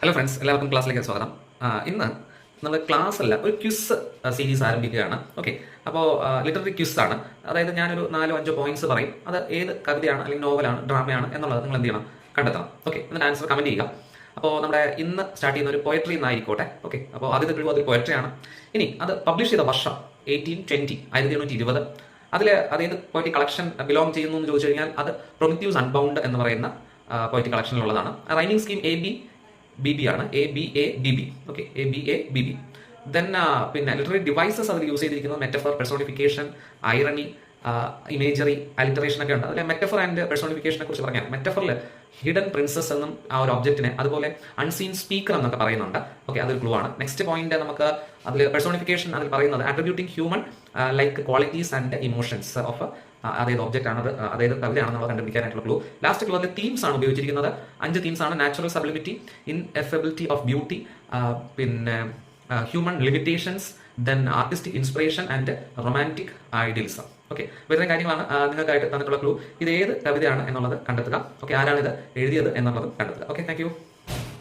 Hello friends, എല്ലാവർക്കും ക്ലാസ്സിലേക്ക് സ്വാഗതം. ഇന്ന് നമ്മൾ ക്ലാസ് അല്ല, ഒരു ക്വിസ് സീരീസ് ആരംഭിക്കുകയാണ്. ഓക്കെ, അപ്പോൾ ലിറ്റററി ക്വിസ് ആണ്. അതായത് ഞാനൊരു 4-5 പോയിന്റ്സ് പറയും. അത് ഏത് കവിതയാണ് അല്ലെങ്കിൽ നോവലാണ്, ഡ്രാമയാണ് എന്നുള്ളത് നിങ്ങൾ എന്ത് ചെയ്യണം, കണ്ടെത്തണം. ഓക്കെ, എന്നിട്ട് ആൻസർ കമന്റ് ചെയ്യുക. അപ്പോൾ നമ്മുടെ ഇന്ന് സ്റ്റാർട്ട് ചെയ്യുന്ന ഒരു പോയട്രി എന്നായിരിക്കോട്ടെ. ഓക്കെ, അപ്പോൾ ആദ്യത്തെ കഴിവ് അതൊരു പോയട്രി ആണ്. ഇനി അത് പബ്ലിഷ് ചെയ്ത വർഷം 1820 അതേത് പോയട്രി കളക്ഷൻ ബിലോങ് ചെയ്യുന്നു എന്ന് ചോദിച്ചു കഴിഞ്ഞാൽ അത് പ്രൊമിത്യൂസ് അൺബൗണ്ട് എന്ന് പറയുന്ന പോയട്രി കളക്ഷനിലുള്ളതാണ്. റൈമിംഗ് സ്കീം ABBB ആണ്, ABABB. Okay, ABABB. ദെൻ പിന്നെ ലിറ്റററി ഡിവൈസസ് അതിൽ യൂസ് ചെയ്തിരിക്കുന്നത് metaphor, personification, irony, imagery, alliteration ഒക്കെ ഉണ്ട്. അതിലെ മെറ്റഫർ ആൻഡ് പെർസോണിഫിക്കേഷനെ കുറിച്ച് പറഞ്ഞാൽ മെറ്റഫറിൽ ഹിഡൻ പ്രിൻസസ് എന്നും ആ ഒരു ഒബ്ജക്റ്റിനെ, അതുപോലെ അൺസീൻ സ്പീക്കർ എന്നൊക്കെ പറയുന്നുണ്ട്. ഓക്കെ, അതൊരു ക്ലൂ ആണ്. നെക്സ്റ്റ് പോയിന്റ് നമുക്ക് അതിൽ പെർസോണിഫിക്കേഷൻ അതിൽ പറയുന്നത് attributing human like qualities and emotions of അതേത് ഒബ്ജക്റ്റ് ആണത്, അതേത് കവിതയാണെന്നുള്ളത് കണ്ടുപിടിക്കാനായിട്ടുള്ള ക്ലൂ. ലാസ്റ്റ് ക്ലൂ അതിൽ തീംസ് ആണ് ഉപയോഗിച്ചിരിക്കുന്നത്. 5 തീംസ് ആണ്. Natural sublimity, ineffability of beauty, പിന്നെ human limitations, then artistic inspiration and romantic idealism. Okay, വരുന്ന കാര്യങ്ങളാണ് നിങ്ങൾക്കായിട്ട് തന്നിട്ടുള്ള ക്ലൂ. ഇത് ഏത് കവിതയാണ് എന്നുള്ളത് കണ്ടെത്തുക. ഓക്കെ, ആരാണ് ഇത് എഴുതിയത് എന്നുള്ളത് കണ്ടെത്തുക. Okay, thank you.